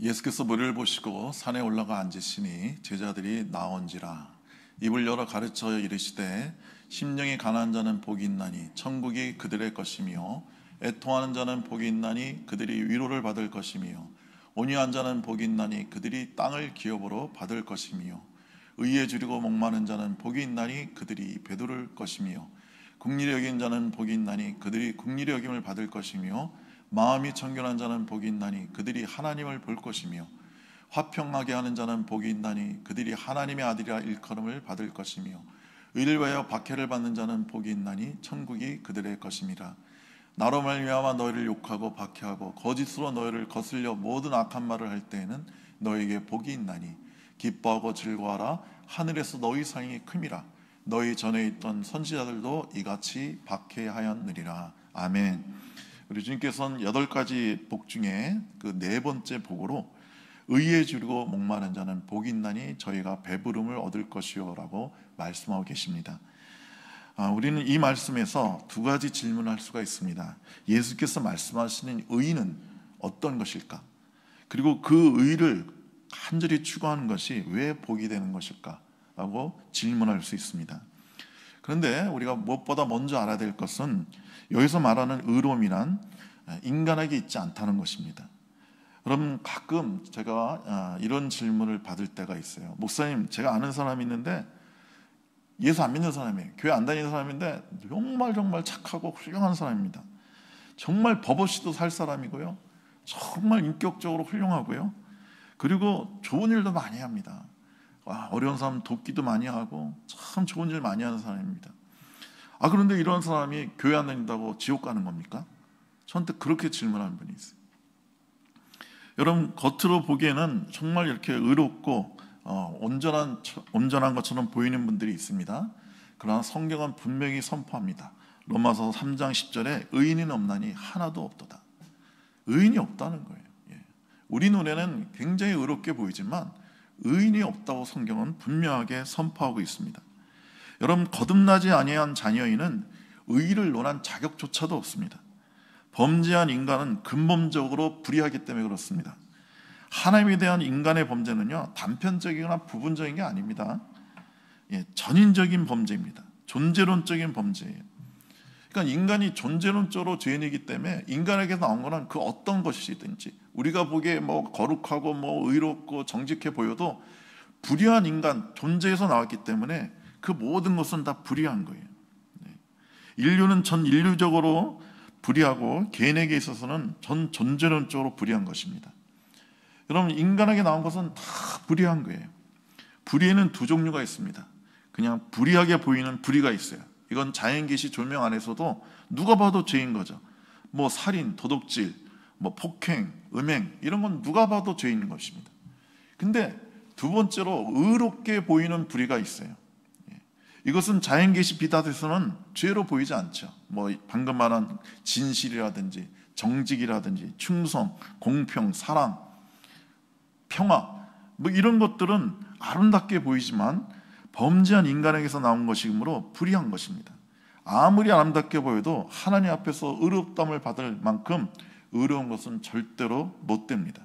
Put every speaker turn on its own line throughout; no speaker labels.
예수께서 머리를 보시고 산에 올라가 앉으시니 제자들이 나온지라. 입을 열어 가르쳐 이르시되 심령이 가난한 자는 복이 있나니 천국이 그들의 것이며, 애통하는 자는 복이 있나니 그들이 위로를 받을 것이며, 온유한 자는 복이 있나니 그들이 땅을 기업으로 받을 것이며, 의에 주리고 목마른 자는 복이 있나니 그들이 배부를 것이며, 긍휼히 여긴 자는 복이 있나니 그들이 긍휼히 여김을 받을 것이며, 마음이 청결한 자는 복이 있나니 그들이 하나님을 볼 것이며, 화평하게 하는 자는 복이 있나니 그들이 하나님의 아들이라 일컬음을 받을 것이며, 의를 위하여 박해를 받는 자는 복이 있나니 천국이 그들의 것임이라. 나로 말미암아 너희를 욕하고 박해하고 거짓으로 너희를 거슬려 모든 악한 말을 할 때에는 너희에게 복이 있나니 기뻐하고 즐거워하라. 하늘에서 너희 상이 큼이라. 너희 전에 있던 선지자들도 이같이 박해하였느니라. 아멘. 우리 주님께서는 8가지 복 중에 그 4번째 복으로 의에 주리고 목마른 자는 복이 있나니 저희가 배부름을 얻을 것이요 라고 말씀하고 계십니다. 우리는 이 말씀에서 2가지 질문을 할 수가 있습니다. 예수께서 말씀하시는 의는 어떤 것일까? 그리고 그 의를 간절히 추구하는 것이 왜 복이 되는 것일까? 라고 질문할 수 있습니다. 그런데 우리가 무엇보다 먼저 알아야 될 것은 여기서 말하는 의로움이란 인간에게 있지 않다는 것입니다. 여러분, 가끔 제가 이런 질문을 받을 때가 있어요. 목사님, 제가 아는 사람이 있는데 예수 안 믿는 사람이에요. 교회 안 다니는 사람인데 정말 착하고 훌륭한 사람입니다. 정말 법없이도 살 사람이고요, 정말 인격적으로 훌륭하고요, 그리고 좋은 일도 많이 합니다. 어려운 사람 돕기도 많이 하고 참 좋은 일 많이 하는 사람입니다. 그런데 이런 사람이 교회 안 다닌다고 지옥 가는 겁니까? 저한테 그렇게 질문하는 분이 있어요. 여러분, 겉으로 보기에는 정말 이렇게 의롭고 온전한 것처럼 보이는 분들이 있습니다. 그러나 성경은 분명히 선포합니다. 로마서 3장 10절에 의인은 없나니 하나도 없도다. 의인이 없다는 거예요. 우리 눈에는 굉장히 의롭게 보이지만 의인이 없다고 성경은 분명하게 선포하고 있습니다. 여러분, 거듭나지 아니한 자녀인은 의의를 논한 자격조차도 없습니다. 범죄한 인간은 근본적으로 불의하기 때문에 그렇습니다. 하나님에 대한 인간의 범죄는요, 단편적이거나 부분적인 게 아닙니다. 전인적인 범죄입니다. 존재론적인 범죄예요. 그러니까 인간이 존재론적으로 죄인이기 때문에 인간에게 나온 거는 그 어떤 것이든지 우리가 보기에 거룩하고 의롭고 정직해 보여도 불의한 인간 존재에서 나왔기 때문에 그 모든 것은 다 불의한 거예요. 인류는 전 인류적으로 불의하고 개인에게 있어서는 전 존재론적으로 불의한 것입니다. 여러분, 인간에게 나온 것은 다 불의한 거예요. 불의에는 2 종류가 있습니다. 그냥 불의하게 보이는 불의가 있어요. 이건 자연계시 조명 안에서도 누가 봐도 죄인 거죠. 살인, 도둑질, 폭행, 음행, 이런 건 누가 봐도 죄인 것입니다. 근데 2번째로 의롭게 보이는 불의가 있어요. 이것은 자연계시 비단에서는 죄로 보이지 않죠. 방금 말한 진실이라든지 정직이라든지 충성, 공평, 사랑, 평화, 이런 것들은 아름답게 보이지만 범죄한 인간에게서 나온 것이므로 불의한 것입니다. 아무리 아름답게 보여도 하나님 앞에서 의롭다함을 받을 만큼 의로운 것은 절대로 못 됩니다.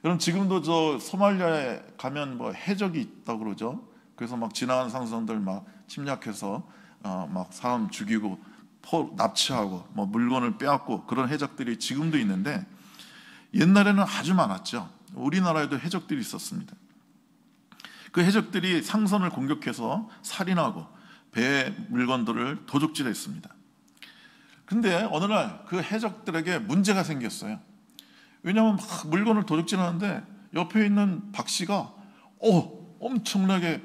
여러분, 지금도 저 소말리아에 가면 해적이 있다고 그러죠. 그래서 지나가는 상선들 침략해서 사람 죽이고 납치하고 물건을 빼앗고 그런 해적들이 지금도 있는데, 옛날에는 아주 많았죠. 우리나라에도 해적들이 있었습니다. 그 해적들이 상선을 공격해서 살인하고 배 물건들을 도둑질했습니다. 그런데 어느 날 그 해적들에게 문제가 생겼어요. 왜냐하면 물건을 도둑질하는데 옆에 있는 박 씨가 엄청나게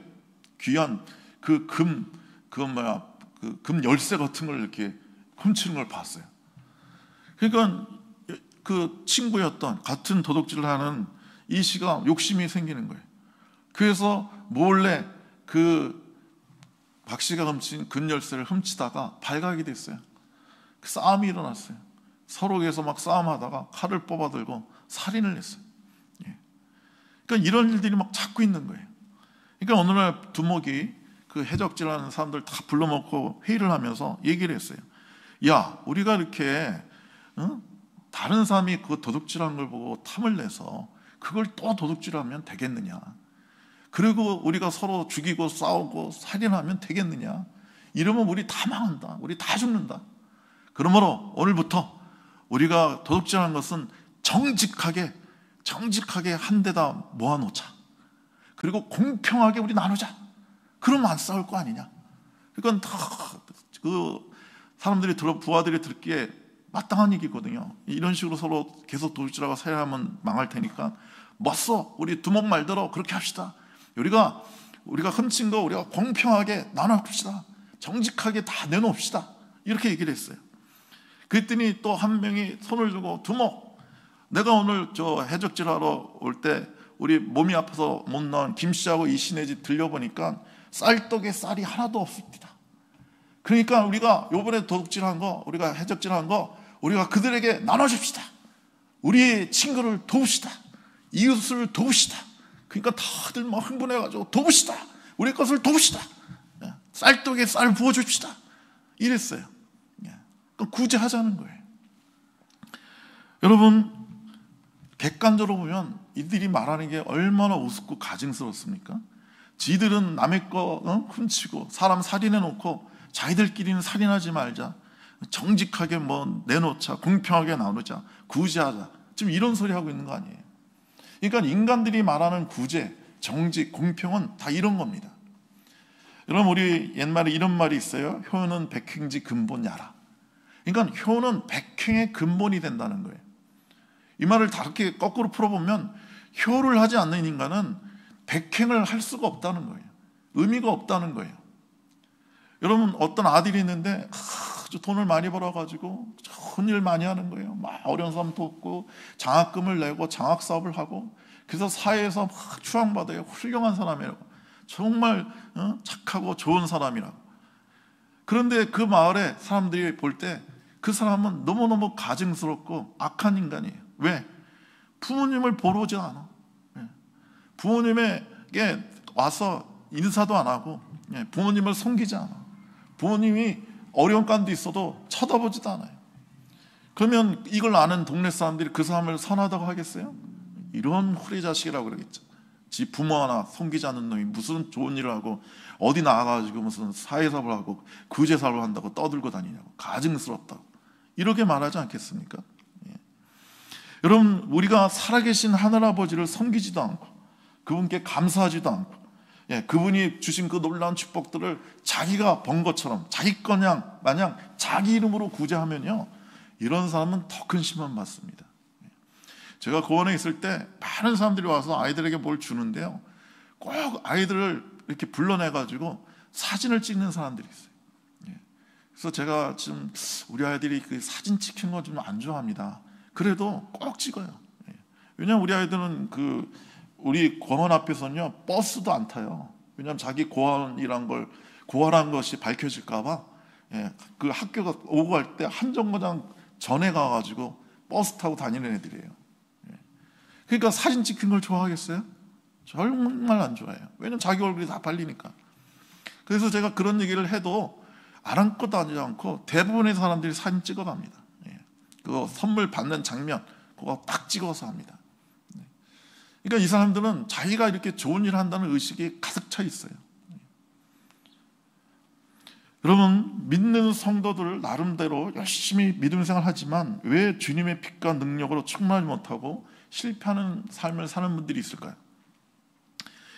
귀한 금 열쇠 같은 걸 이렇게 훔치는 걸 봤어요. 그러니까 그 친구였던 같은 도둑질을 하는 이 씨가 욕심이 생기는 거예요. 그래서 몰래 그 박 씨가 훔친 금 열쇠를 훔치다가 발각이 됐어요. 그 싸움이 일어났어요. 서로에서 싸움하다가 칼을 뽑아들고 살인을 했어요. 그러니까 이런 일들이 자꾸 있는 거예요. 그러니까 어느 날 두목이 그 해적질하는 사람들 다 불러놓고 회의를 하면서 얘기를 했어요. 야, 우리가 이렇게 다른 사람이 그 도둑질하는 걸 보고 탐을 내서 그걸 또 도둑질하면 되겠느냐? 그리고 우리가 서로 죽이고 싸우고 살인하면 되겠느냐? 이러면 우리 다 망한다. 우리 다 죽는다. 그러므로 오늘부터 우리가 도둑질하는 것은 정직하게 한 데다 모아놓자. 그리고 공평하게 우리 나누자. 그러면 안 싸울 거 아니냐? 이건 다 그 사람들이 부하들이 듣기에 마땅한 얘기거든요. 이런 식으로 서로 계속 도둑질하고 살인하면 망할 테니까 맞서 우리 두목 말대로 그렇게 합시다. 우리가 훔친 거 우리가 공평하게 나눠봅시다. 정직하게 다 내놓읍시다. 이렇게 얘기를 했어요. 그랬더니 또 한 명이 손을 들고 두목, 내가 오늘 저 해적질하러 올 때 우리 몸이 아파서 못 나온 김씨하고 이씨네 집 들려보니까 쌀떡에 쌀이 하나도 없습니다. 그러니까 우리가 요번에 도둑질한 거, 우리가 해적질한 거 우리가 그들에게 나눠줍시다. 우리의 친구를 도웁시다. 이웃을 도웁시다. 그러니까 다들 막 흥분해가지고 도웁시다. 우리 것을 도웁시다. 쌀떡에 쌀 부어줍시다. 이랬어요. 구제하자는 거예요. 여러분, 객관적으로 보면 이들이 말하는 게 얼마나 우습고 가증스럽습니까? 지들은 남의 거 훔치고 사람 살인해놓고 자기들끼리는 살인하지 말자, 정직하게 뭐 내놓자, 공평하게 나누자, 구제하자, 지금 이런 소리 하고 있는 거 아니에요. 그러니까 인간들이 말하는 구제, 정직, 공평은 다 이런 겁니다. 여러분, 우리 옛말에 이런 말이 있어요. 효는 백행지 근본야라. 그러니까 효는 백행의 근본이 된다는 거예요. 이 말을 다르게 거꾸로 풀어보면 효를 하지 않는 인간은 백행을 할 수가 없다는 거예요. 의미가 없다는 거예요. 여러분, 어떤 아들이 있는데 아주 돈을 많이 벌어가지고 좋은 일 많이 하는 거예요. 막 어려운 사람 돕고 장학금을 내고 장학 사업을 하고, 그래서 사회에서 막 추앙받아요. 훌륭한 사람이라고, 정말 착하고 좋은 사람이라고. 그런데 그 마을에 사람들이 볼 때 그 사람은 너무너무 가증스럽고 악한 인간이에요. 왜? 부모님을 보러 오지 않아. 부모님에게 와서 인사도 안 하고 부모님을 섬기지 않아. 부모님이 어려운 간도 있어도 쳐다보지도 않아요. 그러면 이걸 아는 동네 사람들이 그 사람을 선하다고 하겠어요? 이런 후리 자식이라고 그러겠죠. 지 부모 하나 섬기지 않는 놈이 무슨 좋은 일을 하고 어디 나가가지고 무슨 사회사업을 하고 구제사업을 한다고 떠들고 다니냐고, 가증스럽다고 이렇게 말하지 않겠습니까? 여러분, 우리가 살아계신 하늘아버지를 섬기지도 않고 그분께 감사하지도 않고 그분이 주신 그 놀라운 축복들을 자기가 번 것처럼 자기 거냥 마냥 자기 이름으로 구제하면요, 이런 사람은 더 큰 심판 받습니다. 제가 고원에 있을 때 많은 사람들이 와서 아이들에게 뭘 주는데요, 꼭 아이들을 이렇게 불러내가지고 사진을 찍는 사람들이 있어요. 그래서 제가 지금 우리 아이들이 그 사진 찍힌 거 좀 안 좋아합니다. 그래도 꼭 찍어요. 왜냐하면 우리 아이들은 우리 공원 앞에서는요 버스도 안 타요. 왜냐하면 자기 고아라는 것이 밝혀질까봐 그 학교가 오고 갈 때 한 정거장 전에 가가지고 버스 타고 다니는 애들이에요. 그러니까 사진 찍힌 걸 좋아하겠어요? 정말 안 좋아해요. 왜냐하면 자기 얼굴이 다 발리니까. 그래서 제가 그런 얘기를 해도 아랑곳도 하지 않고 대부분의 사람들이 사진 찍어갑니다. 그 선물 받는 장면 그거 딱 찍어서 합니다. 그러니까 이 사람들은 자기가 이렇게 좋은 일을 한다는 의식이 가득 차 있어요. 여러분, 믿는 성도들 나름대로 열심히 믿음 생활을 하지만 왜 주님의 빛과 능력으로 충만하지 못하고 실패하는 삶을 사는 분들이 있을까요?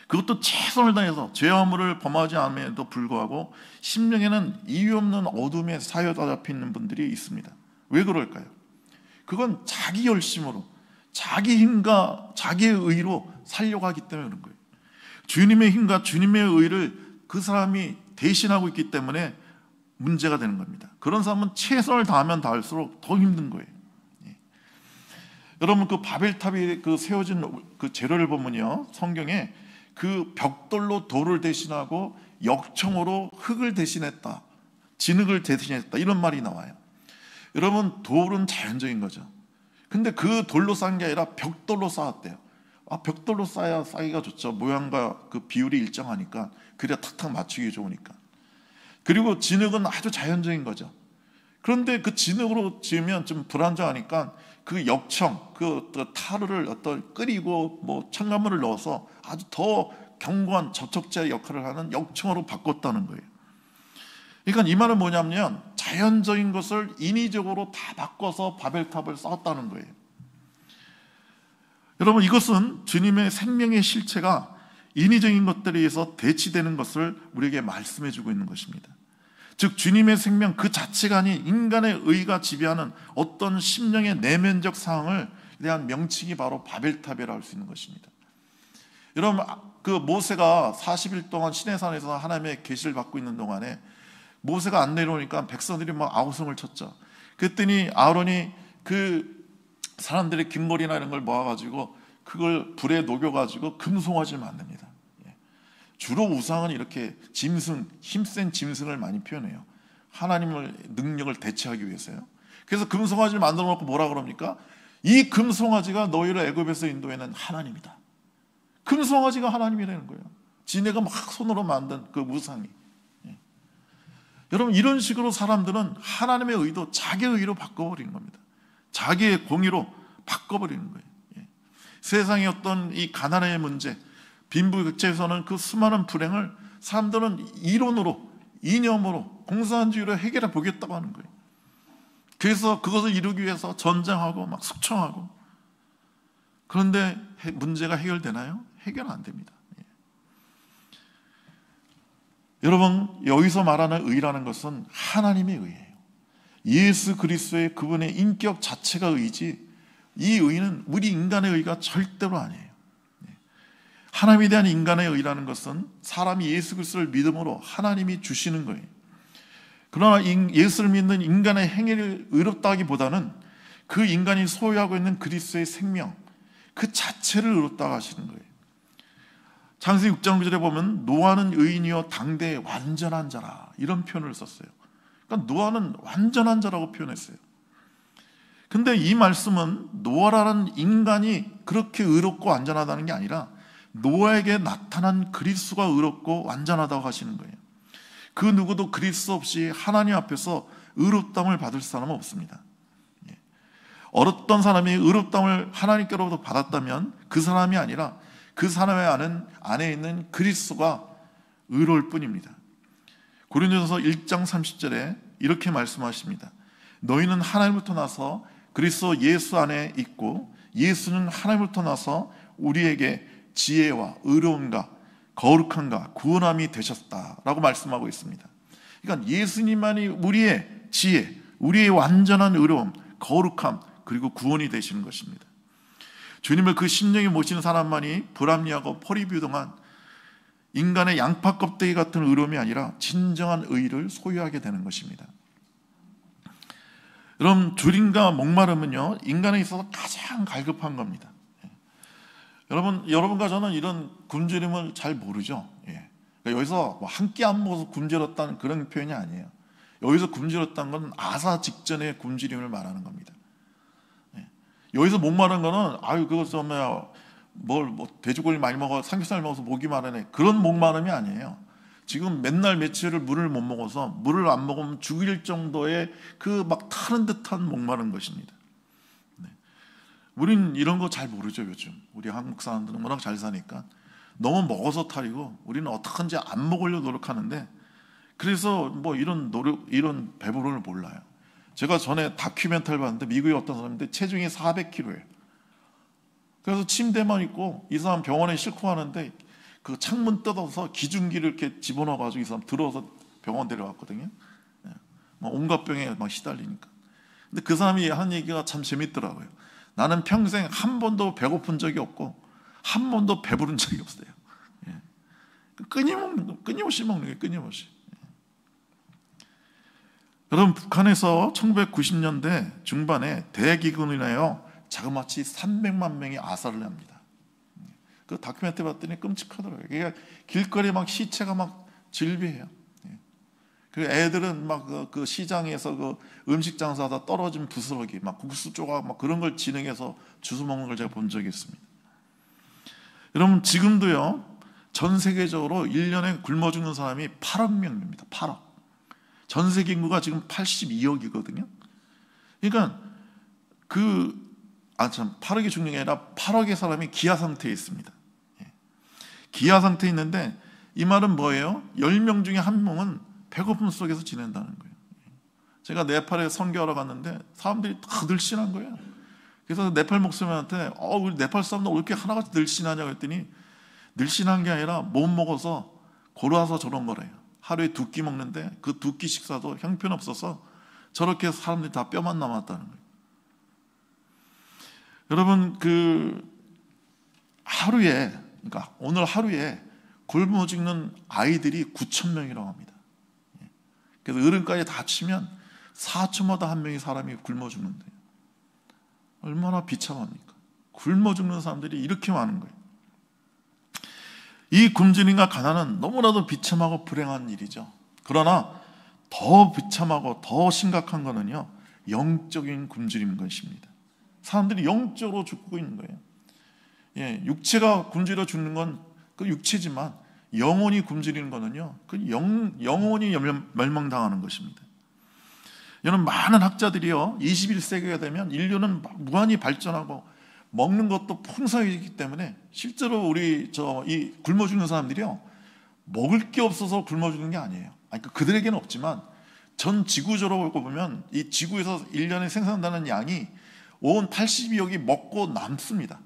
그것도 최선을 다해서 죄화물을 범하지 않음에도 불구하고 심령에는 이유 없는 어둠에 사로잡혀 있는 분들이 있습니다. 왜 그럴까요? 그건 자기 열심으로, 자기 힘과 자기의 의로 살려고 하기 때문에 그런 거예요. 주님의 힘과 주님의 의를 그 사람이 대신하고 있기 때문에 문제가 되는 겁니다. 그런 사람은 최선을 다하면 다할수록 더 힘든 거예요. 여러분, 그 바벨탑이 세워진 그 재료를 보면요, 성경에 그 벽돌로 돌을 대신하고 역청으로 흙을 대신했다, 진흙을 대신했다, 이런 말이 나와요. 여러분, 돌은 자연적인 거죠. 근데 그 돌로 쌓은 게 아니라 벽돌로 쌓았대요. 벽돌로 쌓아야 쌓기가 좋죠. 모양과 그 비율이 일정하니까, 그래야 탁탁 맞추기 좋으니까. 그리고 진흙은 아주 자연적인 거죠. 그런데 그 진흙으로 지으면 좀 불안정하니까 그 역청, 그 타르를 어떤 끓이고 뭐 첨가물을 넣어서 아주 더 견고한 접촉제 역할을 하는 역청으로 바꿨다는 거예요. 그러니까 이 말은 뭐냐면 자연적인 것을 인위적으로 다 바꿔서 바벨탑을 쌓았다는 거예요. 여러분, 이것은 주님의 생명의 실체가 인위적인 것들에 의해서 대치되는 것을 우리에게 말씀해 주고 있는 것입니다. 즉 주님의 생명 그 자체가 아닌 인간의 의가 지배하는 어떤 심령의 내면적 상황을 대한 명칭이 바로 바벨탑이라고 할 수 있는 것입니다. 여러분, 그 모세가 40일 동안 시내산에서 하나님의 계시를 받고 있는 동안에 모세가 안 내려오니까 백성들이 막 아우성을 쳤죠. 그랬더니 아론이 그 사람들의 긴 머리나 이런 걸 모아가지고 그걸 불에 녹여가지고 금송아지를 만듭니다. 주로 우상은 이렇게 짐승, 힘센 짐승을 많이 표현해요. 하나님의 능력을 대체하기 위해서요. 그래서 금송아지를 만들어 놓고 뭐라 그럽니까? 이 금송아지가 너희를 애굽에서 인도해낸 하나님이다. 금송아지가 하나님이라는 거예요. 지네가 막 손으로 만든 그 우상이. 여러분, 이런 식으로 사람들은 하나님의 의도 자기의 의로 바꿔버리는 겁니다. 자기의 공의로 바꿔버리는 거예요. 세상의 어떤 이 가난의 문제, 빈부격차에서는 그 수많은 불행을 사람들은 이론으로, 이념으로, 공산주의로 해결해 보겠다고 하는 거예요. 그래서 그것을 이루기 위해서 전쟁하고 막 숙청하고. 그런데 문제가 해결되나요? 해결 안 됩니다. 여러분, 여기서 말하는 의라는 것은 하나님의 의예요. 예수 그리스도의 그분의 인격 자체가 의지, 이 의는 우리 인간의 의가 절대로 아니에요. 하나님에 대한 인간의 의라는 것은 사람이 예수 그리스도를 믿음으로 하나님이 주시는 거예요. 그러나 예수를 믿는 인간의 행위를 의롭다기보다는 그 인간이 소유하고 있는 그리스도의 생명 그 자체를 의롭다고 하시는 거예요. 창세기 6장 9절에 보면 노아는 의인이요 당대의 완전한 자라, 이런 표현을 썼어요. 그러니까 노아는 완전한 자라고 표현했어요. 근데 이 말씀은 노아라는 인간이 그렇게 의롭고 완전하다는 게 아니라 노아에게 나타난 그리스도가 의롭고 완전하다고 하시는 거예요. 그 누구도 그리스도 없이 하나님 앞에서 의롭다함을 받을 사람은 없습니다. 어떤 사람이 의롭다함을 하나님께로부터 받았다면 그 사람이 아니라 그 사람의 안에 있는 그리스도가 의로울 뿐입니다. 고린도전서 1장 30절에 이렇게 말씀하십니다. 너희는 하나님부터 나서 그리스도 예수 안에 있고 예수는 하나님부터 나서 우리에게 지혜와 의로움과 거룩함과 구원함이 되셨다라고 말씀하고 있습니다. 그러니까 예수님만이 우리의 지혜, 우리의 완전한 의로움, 거룩함, 그리고 구원이 되시는 것입니다. 주님을 그 심령에 모시는 사람만이 불합리하고 포리부동한 인간의 양파 껍데기 같은 의로움이 아니라 진정한 의를 소유하게 되는 것입니다. 여러분, 줄임과 목마름은요 인간에 있어서 가장 갈급한 겁니다. 여러분과 저는 이런 굶주림을 잘 모르죠. 그러니까 여기서 한 끼 안 먹어서 굶주렸다는 그런 표현이 아니에요. 여기서 굶주렸다는 건 아사 직전의 굶주림을 말하는 겁니다. 여기서 목마른 거는 그거 좀 돼지고기 많이 먹어, 삼겹살 먹어서 목이 마르네, 그런 목마름이 아니에요. 지금 맨날 며칠을 물을 못 먹어서 물을 안 먹으면 죽일 정도의 그 막 타는 듯한 목마른 것입니다. 우린 이런 거 잘 모르죠. 요즘 우리 한국 사람들은 워낙 잘 사니까 너무 먹어서 탈이고 우리는 어떻게든지 안 먹으려고 노력하는데, 그래서 이런 배부름을 몰라요. 제가 전에 다큐멘터리를 봤는데 미국의 어떤 사람인데 체중이 400kg예요. 그래서 침대만 있고 이 사람 병원에 싣고 가는데 그 창문 뜯어서 기중기를 이렇게 집어넣어가지고 이 사람 들어서 병원 데려갔거든요. 온갖 병에 막 시달리니까. 근데 그 사람이 한 얘기가 참 재밌더라고요. 나는 평생 한 번도 배고픈 적이 없고 한 번도 배부른 적이 없어요. 끊임없이 먹는 거예요. 끊임없이. 여러분, 북한에서 1990년대 중반에 대기근으로 인하여 자그마치 300만 명이 아사를 합니다. 그 다큐멘터리 봤더니 끔찍하더라고요. 그러니까 길거리에 막 시체가 막 질비해요. 그 애들은 막 그 시장에서 그 음식 장사하다 떨어진 부스러기, 막 국수 조각, 막 그런 걸 진흙에서 주워 먹는 걸 제가 본 적이 있습니다. 여러분, 지금도요, 전 세계적으로 1년에 굶어 죽는 사람이 8억 명입니다. 8억. 전 세계 인구가 지금 82억이거든요. 그러니까 그 참 8억이 죽는 게 아니라 8억의 사람이 기아 상태에 있습니다. 기아 상태에 있는데 이 말은 뭐예요? 10명 중에 1명은 배고픔 속에서 지낸다는 거예요. 제가 네팔에 선교하러 갔는데 사람들이 다 늘씬한 거예요. 그래서 네팔 목사님한테 우리 네팔 사람들 왜 이렇게 하나같이 늘씬하냐고 했더니 늘씬한 게 아니라 못 먹어서 골아서 저런 거래요. 하루에 2끼 먹는데 그 2끼 식사도 형편없어서 저렇게 사람들이 다 뼈만 남았다는 거예요. 여러분 하루에, 그러니까 오늘 하루에 굶어 죽는 아이들이 9,000명이라고 합니다. 그래서 어른까지 다 치면 4초마다 1명이 사람이 굶어 죽는데요. 얼마나 비참합니까? 굶어 죽는 사람들이 이렇게 많은 거예요. 이 굶주림과 가난은 너무나도 비참하고 불행한 일이죠. 그러나 더 비참하고 더 심각한 거는요, 영적인 굶주림인 것입니다. 사람들이 영적으로 죽고 있는 거예요. 육체가 굶주려 죽는 건 그 육체지만 영혼이 굶주리는 거는요, 그 영혼이 멸망당하는 것입니다. 여러분, 많은 학자들이요, 21세기가 되면 인류는 무한히 발전하고 먹는 것도 풍성해지기 때문에 실제로 이 굶어 죽는 사람들이요, 먹을 게 없어서 굶어 죽는 게 아니에요. 그들에게는 없지만 전 지구적으로 보면 이 지구에서 1년에 생산되는 양이 온 82억이 먹고 남습니다.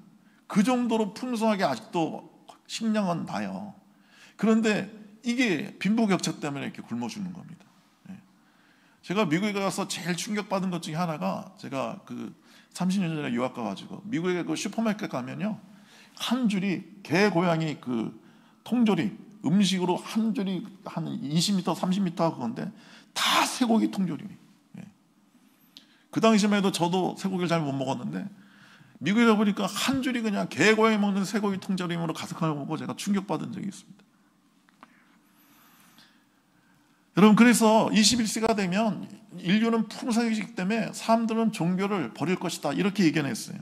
그 정도로 풍성하게 아직도 식량은 나요. 그런데 이게 빈부격차 때문에 이렇게 굶어 죽는 겁니다. 제가 미국에 가서 제일 충격받은 것 중에 하나가, 제가 30년 전에 유학 가가지고 미국에 슈퍼마켓 가면요, 한 줄이 개 고양이 통조림 음식으로 한 줄이 한 20m 30m 그건데 다 쇠고기 통조림이에요. 그 당시만 해도 저도 쇠고기를 잘 못 먹었는데 미국에 가보니까 한 줄이 그냥 개 고양이 먹는 쇠고기 통조림으로 가득한 거 보고 제가 충격받은 적이 있습니다. 여러분, 그래서 21세기가 되면 인류는 풍성해지기 때문에 사람들은 종교를 버릴 것이다, 이렇게 예견했어요.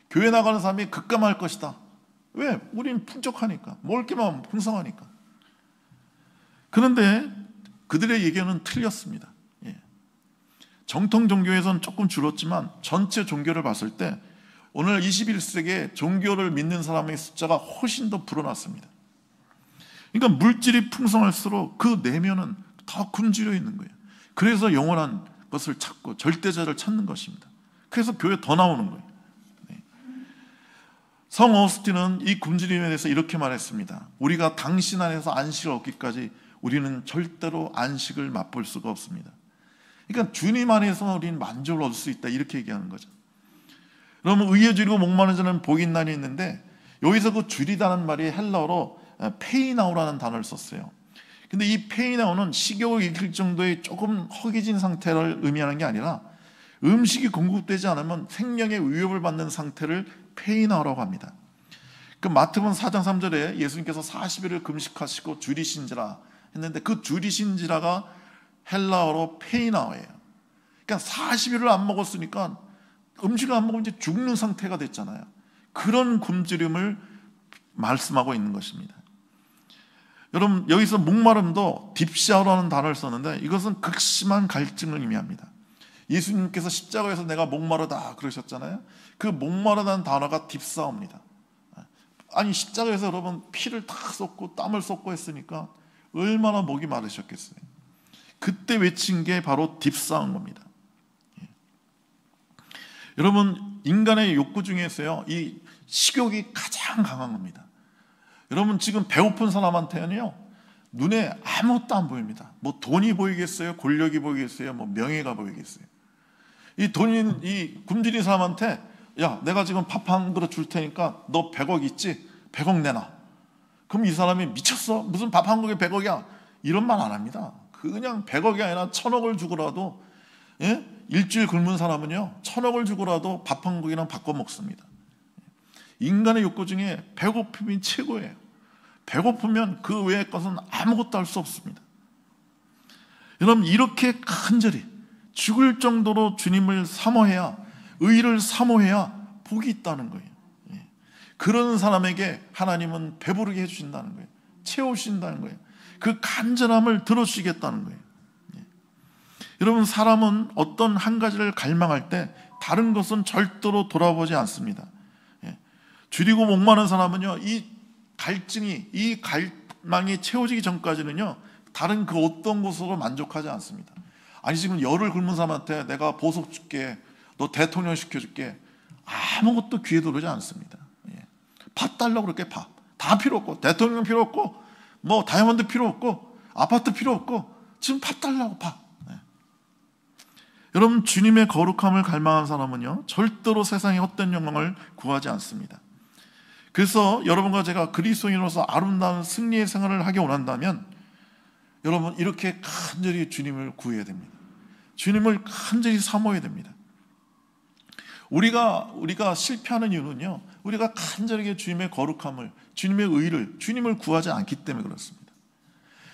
교회 나가는 사람이 급감할 것이다. 왜? 우린 풍족하니까, 먹을 게만 풍성하니까. 그런데 그들의 예견은 틀렸습니다. 정통 종교에서는 조금 줄었지만 전체 종교를 봤을 때 오늘 21세기에 종교를 믿는 사람의 숫자가 훨씬 더 불어났습니다. 그러니까 물질이 풍성할수록 그 내면은 더 굶주려 있는 거예요. 그래서 영원한 것을 찾고 절대자를 찾는 것입니다. 그래서 교회 더 나오는 거예요. 성 어거스틴은 이 굶주림에 대해서 이렇게 말했습니다. 우리가 당신 안에서 안식을 얻기까지 우리는 절대로 안식을 맛볼 수가 없습니다. 그러니까 주님 안에서 우리는 만족을 얻을 수 있다, 이렇게 얘기하는 거죠. 그러면 의에 줄이고 목마른 자는 복이 있나니 있는데, 여기서 그 줄이다는 말이 헬라어로 페이나오라는 단어를 썼어요. 근데 이 페이나오는 식욕을 일으킬 정도의 조금 허기진 상태를 의미하는 게 아니라 음식이 공급되지 않으면 생명의 위협을 받는 상태를 페이나오라고 합니다. 그 마태복음 4장 3절에 예수님께서 40일을 금식하시고 줄이신지라 했는데, 그 줄이신지라가 헬라어로 페이나오예요. 그러니까 40일을 안 먹었으니까, 음식을 안 먹으면 이제 죽는 상태가 됐잖아요. 그런 굶주림을 말씀하고 있는 것입니다. 여러분, 여기서 목마름도 딥샤오라는 단어를 썼는데, 이것은 극심한 갈증을 의미합니다. 예수님께서 십자가에서 내가 목마르다 그러셨잖아요. 그 목마르다는 단어가 딥사오입니다. 아니, 십자가에서 여러분 피를 다 쏟고 땀을 쏟고 했으니까 얼마나 목이 마르셨겠어요. 그때 외친 게 바로 딥사온 겁니다. 여러분, 인간의 욕구 중에서요, 이 식욕이 가장 강한 겁니다. 여러분, 지금 배고픈 사람한테는요, 눈에 아무것도 안 보입니다. 뭐 돈이 보이겠어요? 권력이 보이겠어요? 뭐 명예가 보이겠어요? 이 굶주린 사람한테, 야, 내가 지금 밥 한 그릇 줄 테니까 너 100억 있지? 100억 내놔. 그럼 이 사람이 미쳤어? 무슨 밥 한 그릇에 100억이야? 이런 말 안 합니다. 그냥 100억이 아니라 1000억을 주고라도, 일주일 굶은 사람은요, 1000억을 주고라도 밥 한 그릇이랑 바꿔 먹습니다. 인간의 욕구 중에 배고픔이 최고예요. 배고프면 그 외의 것은 아무것도 할 수 없습니다. 여러분, 이렇게 간절히 죽을 정도로 주님을 사모해야, 의를 사모해야 복이 있다는 거예요. 그런 사람에게 하나님은 배부르게 해주신다는 거예요. 채우신다는 거예요. 그 간절함을 들어주시겠다는 거예요. 여러분, 사람은 어떤 한 가지를 갈망할 때 다른 것은 절대로 돌아보지 않습니다. 줄이고 목마른 사람은요, 이 갈증이, 이 갈망이 채워지기 전까지는요, 다른 그 어떤 것으로 만족하지 않습니다. 아니, 지금 열을 굶은 사람한테 내가 보석 줄게, 너 대통령 시켜줄게, 아무것도 귀에 들어오지 않습니다. 밥 달라고 그렇게 밥. 다 필요 없고, 대통령 필요 없고, 뭐 다이아몬드 필요 없고, 아파트 필요 없고, 지금 밥 달라고 밥. 여러분, 주님의 거룩함을 갈망한 사람은요, 절대로 세상의 헛된 영광을 구하지 않습니다. 그래서 여러분과 제가 그리스도인으로서 아름다운 승리의 생활을 하기 원한다면 여러분, 이렇게 간절히 주님을 구해야 됩니다. 주님을 간절히 사모해야 됩니다. 우리가 실패하는 이유는요, 우리가 간절하게 주님의 거룩함을, 주님의 의를, 주님을 구하지 않기 때문에 그렇습니다.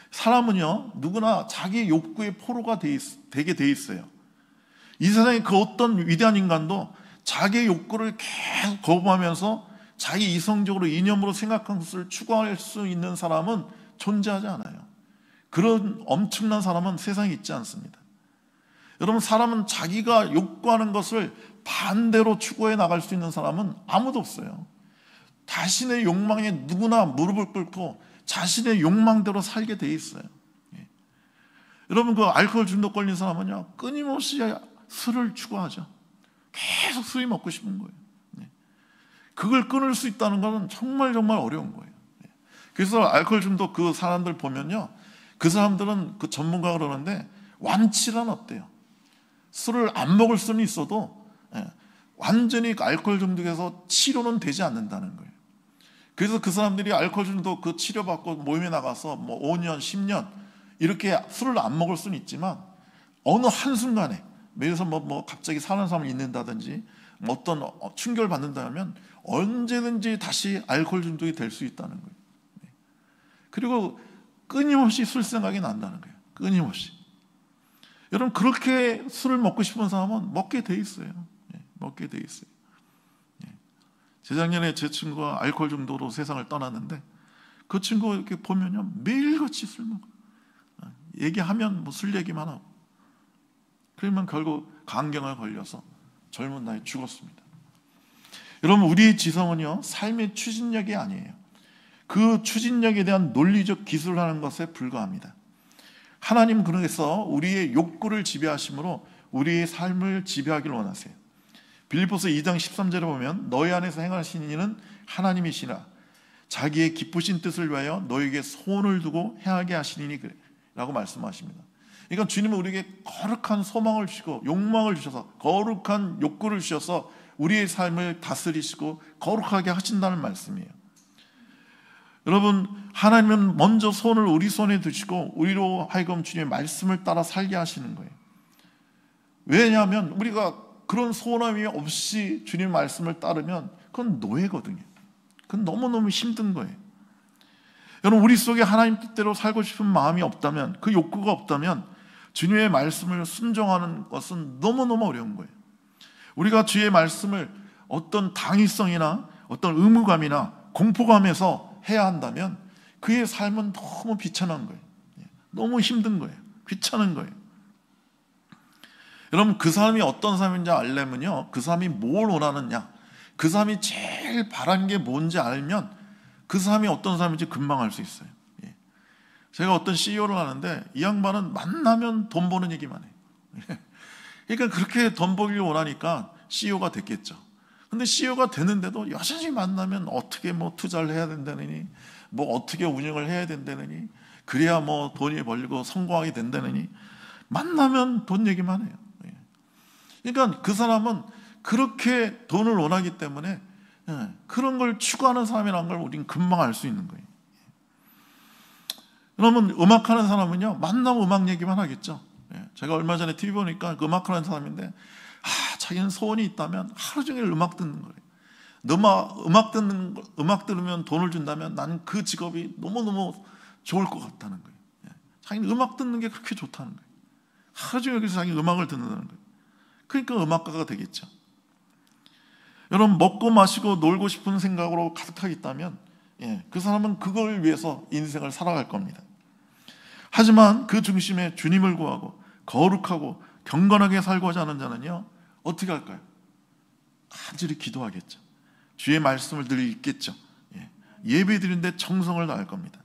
사람은요, 누구나 자기 욕구의 포로가 되게 돼 있어요. 이 세상에 그 어떤 위대한 인간도 자기의 욕구를 계속 거부하면서 자기 이성적으로 이념으로 생각한 것을 추구할 수 있는 사람은 존재하지 않아요. 그런 엄청난 사람은 세상에 있지 않습니다. 여러분, 사람은 자기가 욕구하는 것을 반대로 추구해 나갈 수 있는 사람은 아무도 없어요. 자신의 욕망에 누구나 무릎을 꿇고 자신의 욕망대로 살게 돼 있어요. 여러분, 그 알코올 중독 걸린 사람은요, 끊임없이 술을 추구하죠. 계속 술이 먹고 싶은 거예요. 그걸 끊을 수 있다는 것은 정말 어려운 거예요. 그래서 알코올 중독 그 사람들 보면요, 그 사람들은 그 전문가가 그러는데 완치란 없대요. 술을 안 먹을 수는 있어도 완전히 알코올 중독에서 치료는 되지 않는다는 거예요. 그래서 그 사람들이 알코올 중독 그 치료받고 모임에 나가서 뭐 5년, 10년 이렇게 술을 안 먹을 수는 있지만 어느 한순간에, 예를 들어서 뭐 갑자기 사는 사람을 잊는다든지 어떤 충격을 받는다면 언제든지 다시 알코올 중독이 될 수 있다는 거예요. 그리고 끊임없이 술 생각이 난다는 거예요. 끊임없이. 여러분, 그렇게 술을 먹고 싶은 사람은 먹게 돼 있어요. 먹게 돼 있어요. 재작년에 제 친구가 알코올 중독으로 세상을 떠났는데 그 친구 이렇게 보면요, 매일같이 술 먹어요. 얘기하면 뭐 술 얘기만 하고. 그러면 결국 간경을 걸려서 젊은 나이에 죽었습니다. 여러분, 우리의 지성은요, 삶의 추진력이 아니에요. 그 추진력에 대한 논리적 기술을 하는 것에 불과합니다. 하나님, 그래서 우리의 욕구를 지배하심으로 우리의 삶을 지배하기를 원하세요. 빌립보서 2장 13절에 보면 너희 안에서 행하시는 이는 하나님이시라, 자기의 기쁘신 뜻을 위하여 너에게 소원을 두고 행하게 하시니니 그래 라고 말씀하십니다. 그러니까 주님은 우리에게 거룩한 소망을 주시고 욕망을 주셔서, 거룩한 욕구를 주셔서 우리의 삶을 다스리시고 거룩하게 하신다는 말씀이에요. 여러분, 하나님은 먼저 손을 우리 손에 두시고 우리로 하여금 주님의 말씀을 따라 살게 하시는 거예요. 왜냐하면 우리가 그런 소원함이 없이 주님의 말씀을 따르면 그건 노예거든요. 그건 너무너무 힘든 거예요. 여러분, 우리 속에 하나님 뜻대로 살고 싶은 마음이 없다면, 그 욕구가 없다면 주님의 말씀을 순종하는 것은 너무너무 어려운 거예요. 우리가 주의 말씀을 어떤 당위성이나 어떤 의무감이나 공포감에서 해야 한다면 그의 삶은 너무 비천한 거예요. 너무 힘든 거예요. 귀찮은 거예요. 여러분, 그 사람이 어떤 사람인지 알려면요, 그 사람이 뭘 원하느냐, 그 사람이 제일 바란 게 뭔지 알면 그 사람이 어떤 사람인지 금방 알 수 있어요. 제가 어떤 CEO를 하는데 이 양반은 만나면 돈 버는 얘기만 해요. 그러니까 그렇게 돈 벌기를 원하니까 CEO가 됐겠죠. 근데 CEO가 되는데도 여전히 만나면 어떻게 뭐 투자를 해야 된다느니, 뭐 어떻게 운영을 해야 된다느니, 그래야 뭐 돈이 벌리고 성공하게 된다느니, 만나면 돈 얘기만 해요. 그러니까 그 사람은 그렇게 돈을 원하기 때문에 그런 걸 추구하는 사람이라는 걸 우리는 금방 알 수 있는 거예요. 여러분, 음악하는 사람은요, 만나면 음악 얘기만 하겠죠. 제가 얼마 전에 TV 보니까 그 음악하는 사람인데, 자기는 소원이 있다면 하루 종일 음악 듣는 거예요. 음악 들으면 돈을 준다면 나는 그 직업이 너무너무 좋을 것 같다는 거예요. 자기는 음악 듣는 게 그렇게 좋다는 거예요. 하루 종일 그래서 자기 음악을 듣는다는 거예요. 그러니까 음악가가 되겠죠. 여러분, 먹고 마시고 놀고 싶은 생각으로 가득하게 있다면 그 사람은 그걸 위해서 인생을 살아갈 겁니다. 하지만 그 중심에 주님을 구하고 거룩하고 경건하게 살고자 하는 자는요, 어떻게 할까요? 간절히 기도하겠죠. 주의 말씀을 늘 읽겠죠. 예배 드리는데 정성을 다할 겁니다.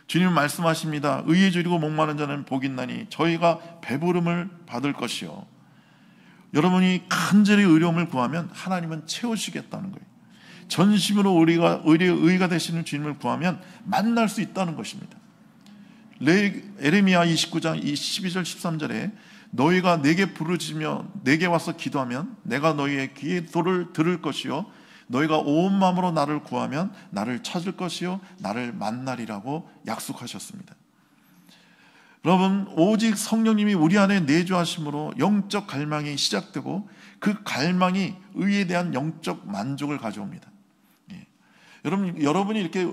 주님은 말씀하십니다. 의에 줄이고 목마른 자는 복이 있나니 저희가 배부름을 받을 것이요. 여러분이 간절히 의로움을 구하면 하나님은 채우시겠다는 거예요. 전심으로 의가 되시는 주님을 구하면 만날 수 있다는 것입니다. 에레미야 29장 12절 13절에 너희가 내게 부르짖으며 내게 와서 기도하면 내가 너희의 기도를 들을 것이요 너희가 온 마음으로 나를 구하면 나를 찾을 것이요 나를 만나리라고 약속하셨습니다. 여러분, 오직 성령님이 우리 안에 내주하심으로 영적 갈망이 시작되고 그 갈망이 의에 대한 영적 만족을 가져옵니다. 여러분이 이렇게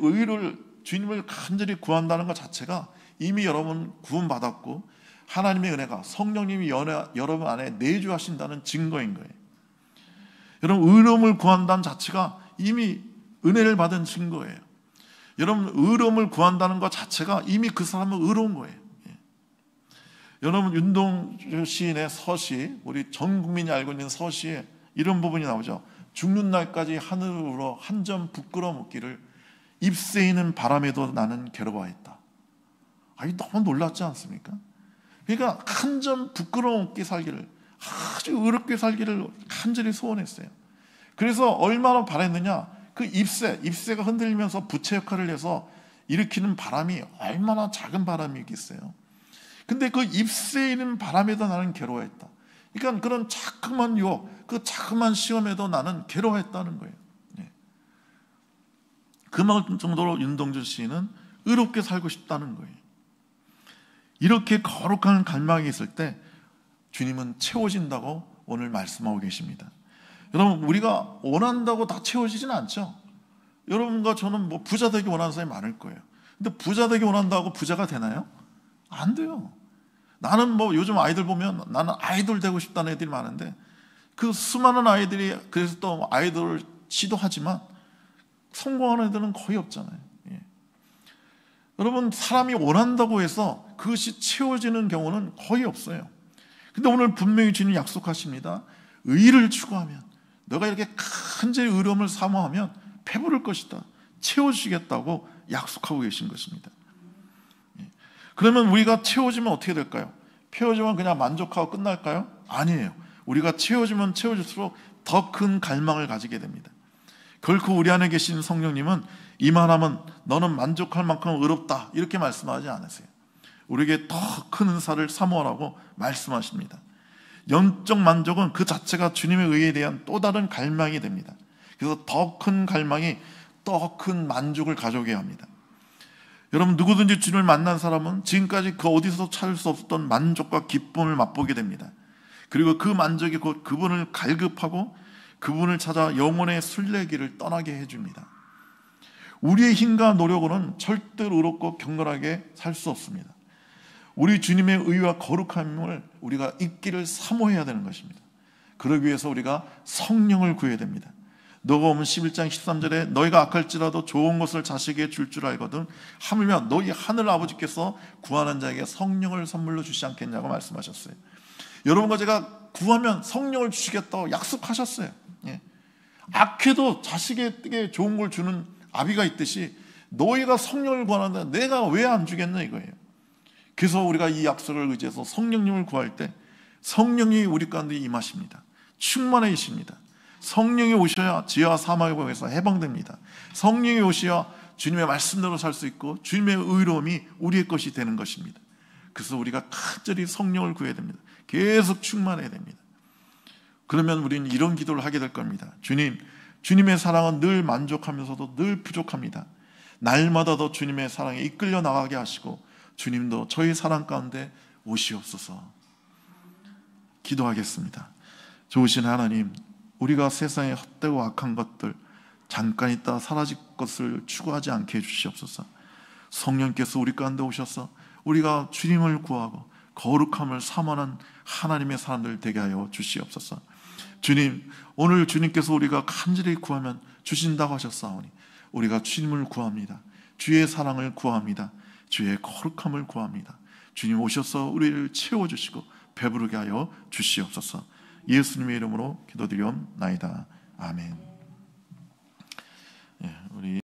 주님을 간절히 구한다는 것 자체가 이미 여러분 구원받았고 하나님의 은혜가 성령님이 여러분 안에 내주하신다는 증거인 거예요. 여러분, 의로움을 구한다는 자체가 이미 은혜를 받은 증거예요. 여러분, 의로움을 구한다는 것 자체가 이미 그 사람은 의로운 거예요. 여러분, 윤동주 시인의 서시, 우리 전 국민이 알고 있는 서시에 이런 부분이 나오죠. 죽는 날까지 하늘으로 한 점 부끄러워 묻기를 잎새이는 바람에도 나는 괴로워했다. 너무 놀랍지 않습니까? 그러니까 한 점 부끄러워 묻게 살기를, 아주 의롭게 살기를 간절히 소원했어요. 그래서 얼마나 바랬느냐, 그 잎새가 흔들리면서 부채 역할을 해서 일으키는 바람이 얼마나 작은 바람이겠어요. 근데 그 잎새이는 바람에도 나는 괴로워했다. 그러니까 그런 자그만 그 자그만 시험에도 나는 괴로워했다는 거예요. 그만큼 정도로 윤동주 시인은 의롭게 살고 싶다는 거예요. 이렇게 거룩한 갈망이 있을 때 주님은 채워진다고 오늘 말씀하고 계십니다. 여러분, 우리가 원한다고 다 채워지지는 않죠. 여러분과 저는 부자 되기 원하는 사람이 많을 거예요. 근데 부자 되기 원한다고 부자가 되나요? 안 돼요. 나는 요즘 아이들 보면 나는 아이돌 되고 싶다는 애들이 많은데 그 수많은 아이들이 그래서 또 아이돌을 시도하지만 성공하는 애들은 거의 없잖아요. 여러분, 사람이 원한다고 해서 그것이 채워지는 경우는 거의 없어요. 근데 오늘 분명히 주님 약속하십니다. 의를 추구하면, 너가 이렇게 간절히 의로움을 사모하면 배부를 것이다, 채워주시겠다고 약속하고 계신 것입니다. 그러면 우리가 채워지면 어떻게 될까요? 채워지면 그냥 만족하고 끝날까요? 아니에요. 우리가 채워지면 채워질수록 더 큰 갈망을 가지게 됩니다. 결코 우리 안에 계신 성령님은 이만하면 너는 만족할 만큼 의롭다 이렇게 말씀하지 않으세요. 우리에게 더 큰 은사를 사모하라고 말씀하십니다. 영적 만족은 그 자체가 주님의 의에 대한 또 다른 갈망이 됩니다. 그래서 더 큰 갈망이 더 큰 만족을 가져오게 합니다. 여러분, 누구든지 주님을 만난 사람은 지금까지 그 어디서도 찾을 수 없었던 만족과 기쁨을 맛보게 됩니다. 그리고 그 만족이 곧 그분을 갈급하고 그분을 찾아 영혼의 순례길을 떠나게 해줍니다. 우리의 힘과 노력으로는 절대로 의롭고 경건하게 살 수 없습니다. 우리 주님의 의와 거룩함을 우리가 잊기를 사모해야 되는 것입니다. 그러기 위해서 우리가 성령을 구해야 됩니다. 너가오면 11장 13절에 너희가 악할지라도 좋은 것을 자식에게 줄 줄 알거든 하물며 너희 하늘 아버지께서 구하는 자에게 성령을 선물로 주시지 않겠냐고 말씀하셨어요. 여러분과 제가 구하면 성령을 주시겠다고 약속하셨어요. 악해도 자식에게 좋은 걸 주는 아비가 있듯이 너희가 성령을 구하는데 내가 왜 안 주겠냐 이거예요. 그래서 우리가 이 약속을 의지해서 성령님을 구할 때 성령이 우리 가운데 임하십니다. 충만해지십니다. 성령이 오셔야 지혜와 사망의 법에서 해방됩니다. 성령이 오셔야 주님의 말씀대로 살 수 있고 주님의 의로움이 우리의 것이 되는 것입니다. 그래서 우리가 간절히 성령을 구해야 됩니다. 계속 충만해야 됩니다. 그러면 우리는 이런 기도를 하게 될 겁니다. 주님, 주님의 사랑은 늘 만족하면서도 늘 부족합니다. 날마다 더 주님의 사랑에 이끌려 나가게 하시고 주님도 저희 사랑 가운데 오시옵소서. 기도하겠습니다. 좋으신 하나님, 우리가 세상에 헛되고 악한 것들 잠깐 있다 사라질 것을 추구하지 않게 해주시옵소서. 성령께서 우리 가운데 오셔서 우리가 주님을 구하고 거룩함을 사모하는 하나님의 사람들 되게 하여 주시옵소서. 주님, 오늘 주님께서 우리가 간절히 구하면 주신다고 하셨사오니 우리가 주님을 구합니다. 주의 사랑을 구합니다. 주의 거룩함을 구합니다. 주님 오셔서 우리를 채워주시고 배부르게 하여 주시옵소서. 예수님의 이름으로 기도드리옵나이다. 아멘. 예, 우리